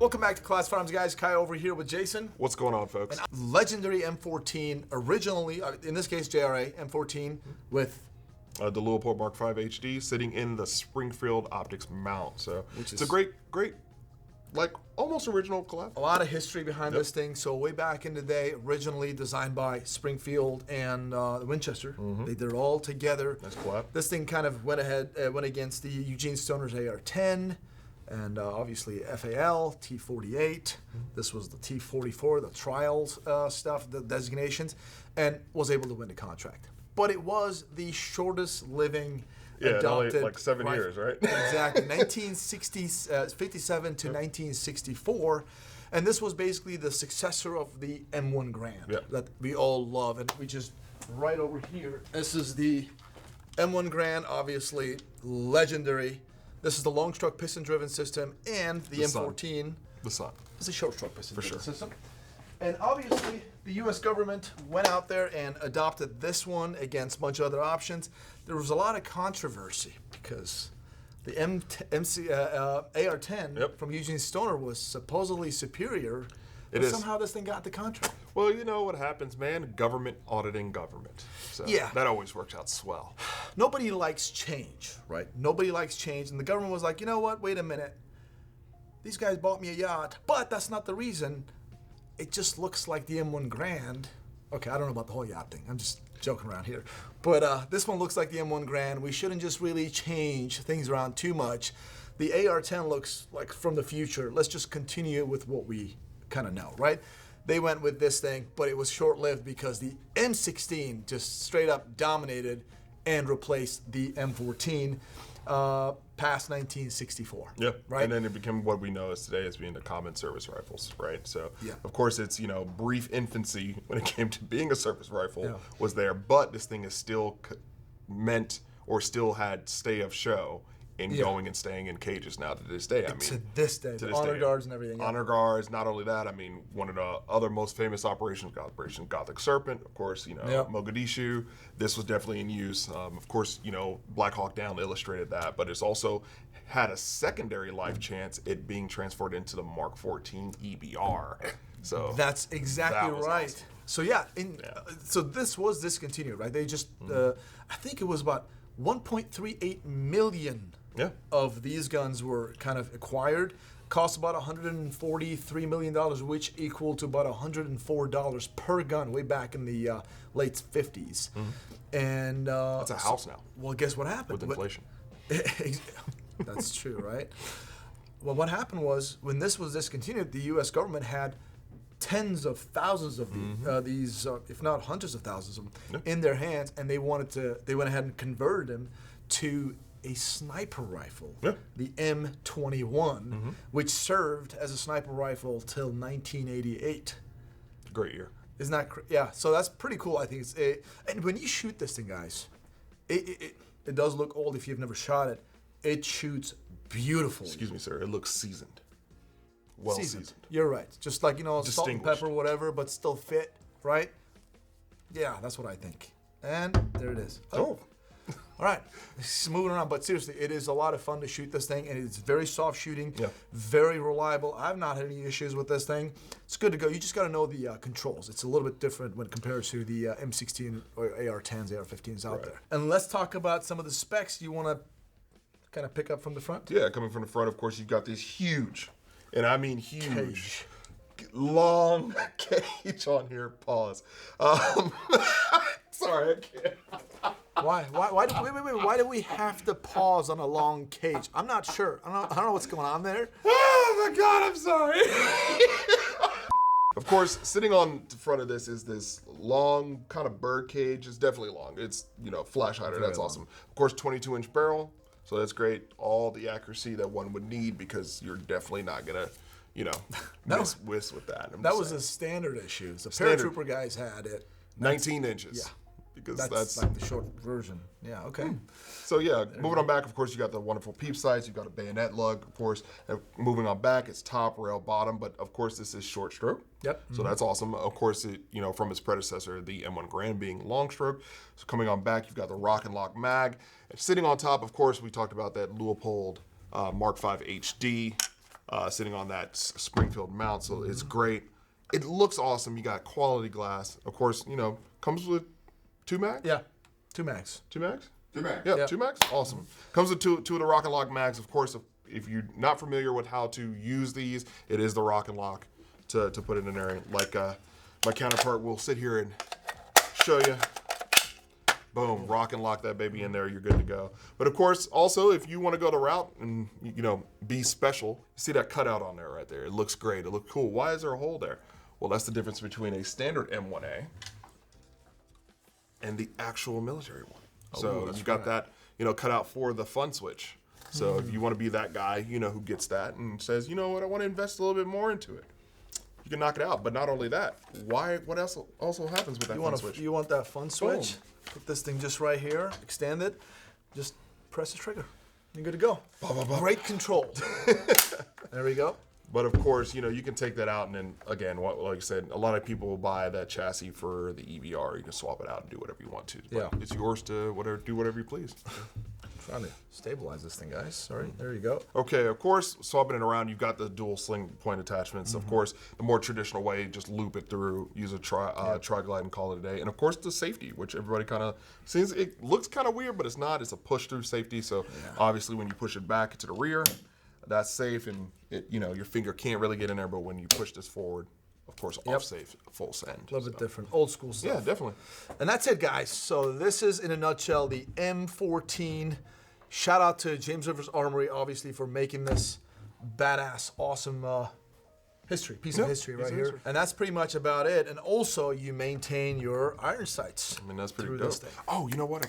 Welcome back to Class Farms, guys. Kai over here with Jason. What's going on, folks? Legendary M14, originally, in this case, JRA M14 with The Leupold Mark V HD sitting in the Springfield Optics mount. So it's a great, like almost original collab. a lot of history behind this thing. So way back in the day, originally designed by Springfield and Winchester. They did it all together. Nice collab. This thing kind of went against the Eugene Stoner's AR-10. And obviously FAL, T48. This was the T44, the trials stuff, the designations, and was able to win the contract. But it was the shortest living adopted. Only like 7 years, right? Exactly, 1957 to 1964. And this was basically the successor of the M1 Grand that we all love. And we just, right over here, this is the M1 Grand, obviously legendary. This is the long stroke piston driven system, and the M14 The Sun. is a short stroke piston driven system. And obviously, the U.S. government went out there and adopted this one against a bunch of other options. There was a lot of controversy because the AR-10 from Eugene Stoner was supposedly superior, but somehow this thing got the contract. Well, you know what happens, man? Government auditing government. So that always works out swell. Nobody likes change, right? Nobody likes change. And the government was like, you know what? Wait a minute. These guys bought me a yacht, but that's not the reason. It just looks like the M1 Grand. Okay, I don't know about the whole yacht thing. I'm just joking around here. But this one looks like the M1 Grand. We shouldn't just really change things around too much. The AR-10 looks like from the future. Let's just continue with what we kind of know, right? They went with this thing, but it was short-lived because the M16 just straight up dominated and replaced the M14 past 1964. Yeah, right. And then it became what we know as today as being the common service rifles, right? So, of course, it's, you know, brief infancy when it came to being a service rifle was there, but this thing is still meant or still had stay of show in going and staying in cages now to this day. I mean, to this day, the honor guards and everything. Honor guards. Not only that, I mean, one of the other most famous operations, Operation Gothic Serpent, of course, you know, Mogadishu. This was definitely in use. Of course, you know, Black Hawk Down illustrated that, but it's also had a secondary life chance, it being transferred into the Mark 14 EBR. So that's exactly right. Awesome. So so this was discontinued, right? They just, I think it was about 1.38 million of these guns were kind of acquired. Cost about $143 million, which equal to about $104 per gun way back in the late 50s. And that's a house now. Well, guess what happened? With inflation. That's true, right? Well, what happened was when this was discontinued, the U.S. government had tens of thousands of these, if not hundreds of thousands of them, in their hands, and they went ahead and converted them to a sniper rifle, the M21, which served as a sniper rifle till 1988. Great year. Isn't that so that's pretty cool, I think. And when you shoot this thing, guys, it does look old if you've never shot it. It shoots beautifully. Excuse me, sir. It looks seasoned. Well seasoned. You're right. Just like, you know, salt and pepper, whatever, but still fit, right? Yeah, that's what I think. And there it is. Oh. All right, moving around, but seriously, it is a lot of fun to shoot this thing, and it's very soft shooting, very reliable. I've not had any issues with this thing. It's good to go. You just got to know the controls. It's a little bit different when compared to the M16 or AR-10s, AR-15s out there. And let's talk about some of the specs you want to kind of pick up from the front. Yeah, coming from the front, of course, you've got this huge, and I mean huge, long cage on here. Pause. Sorry, I can't. Why do we have to pause on a long cage? I'm not sure. I don't know what's going on there. Oh my God, I'm sorry. Of course, sitting on the front of this is this long kind of bird cage. It's definitely long. It's, you know, flash hider. That's awesome. Of course, 22-inch barrel. So that's great. All the accuracy that one would need because you're definitely not gonna, you know, miss with that. That was a standard issue. The paratrooper guys had it. 19 inches. Yeah. Because that's like the short version. Yeah, okay. So yeah, moving on back, of course, you got the wonderful peep sights, you got a bayonet lug, of course. And moving on back, it's top, rail, bottom, but of course this is short stroke. Yep. So that's awesome. Of course, it, you know, from its predecessor, the M1 Grand being long stroke. So coming on back, you've got the rock and lock mag. And sitting on top, of course, we talked about that Leupold Mark V HD. sitting on that Springfield mount, so it's great. It looks awesome. You got quality glass. Of course, comes with 2 mags? Yeah, 2 mags. 2 mags? 2 mags. Yeah, 2 mags? Awesome. Comes with two of the Rock and Lock mags. Of course, if you're not familiar with how to use these, it is the Rock and Lock to put it in there. Like my counterpart will sit here and show you. Boom, Rock and Lock that baby in there, you're good to go. But of course, also, if you want to go the route and, be special, you see that cutout on there right there. It looks great. It looks cool. Why is there a hole there? Well, that's the difference between a standard M1A and the actual military one. So you got that, cut out for the fun switch. So if you want to be that guy, who gets that and says, you know what, I want to invest a little bit more into it, you can knock it out. But not only that, what else also happens with that fun switch? You want that fun switch? Put this thing just right here, extend it, just press the trigger. You're good to go. Great control. There we go. But of course, you can take that out and then, again, like I said, a lot of people will buy that chassis for the EBR. You can swap it out and do whatever you want to. But it's yours to do whatever you please. Trying to stabilize this thing, guys. Sorry, there you go. Okay, of course, swapping it around, you've got the dual sling point attachments. Of course, the more traditional way, just loop it through, use a tri-glide and call it a day. And of course, the safety, which everybody kind of seems, it looks kind of weird, but it's not. It's a push-through safety. So obviously, when you push it back to the rear, that's safe, and your finger can't really get in there. But when you push this forward, of course, off safe, full send. A little bit different, old school stuff. Yeah, definitely. And that's it, guys. So this is, in a nutshell, the M14. Shout out to James Rivers Armory, obviously, for making this badass, awesome piece of history right here. And that's pretty much about it. And also, you maintain your iron sights. I mean, that's pretty through dope. this thing. Oh, you know what?